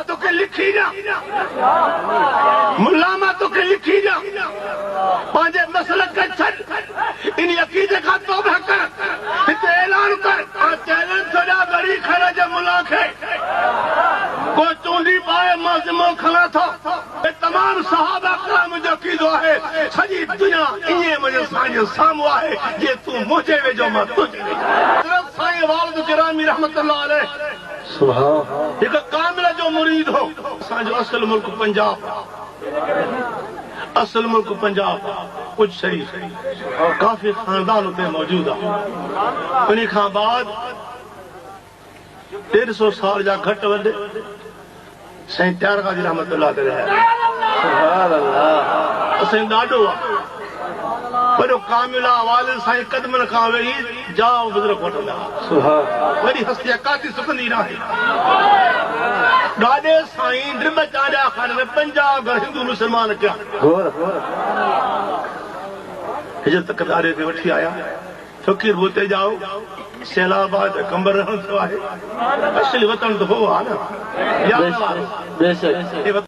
तो के लिखी ना मुलामा तो के लिखी ना पांचे मसलक का छड़ इन अकीदे का तौबा कर इते ऐलान कर और चैलेंज सजा गरी खड़ा जब मुलाखे को चूंडी पाए माज़िमो खड़ा था तमाम सहाबा कराम जो कीदो है सजी दुनिया इने मुझे साईं साम्हूं आहे जे तू मुझे वेझो मां तुझे वेझो साईं वालिद गिरामी रहमतुल्लाह अलैह सुभान एक कामिल जो मुरीद हो असांजो असल मुल्क पंजाब असल मुल्क पंजाब कुछ शरीफ काफी खानदान उते मौजूद आहे उन्हीं खां बाद 150 साल जा घट वध साईं त्यार गाजी रहमतुल्लाह अलैह सुभान अल्लाह असां ॾाढो आहे पर कामिला वालिद साईं कदमन खां वेही जाओ बुजुर्ग वठंदा सुभान वरी हस्ती काती सुकंदी न आहे ॾाढे साईं ड्रिब चांडा खान में पंजाब घर हिंदू मुसलमान क्या हिजत कतारे ते वठी आया फकीर होते जाओ सैलाबाद कंबर रहण थियो आहे असली वतन तो हो आहे न बेशक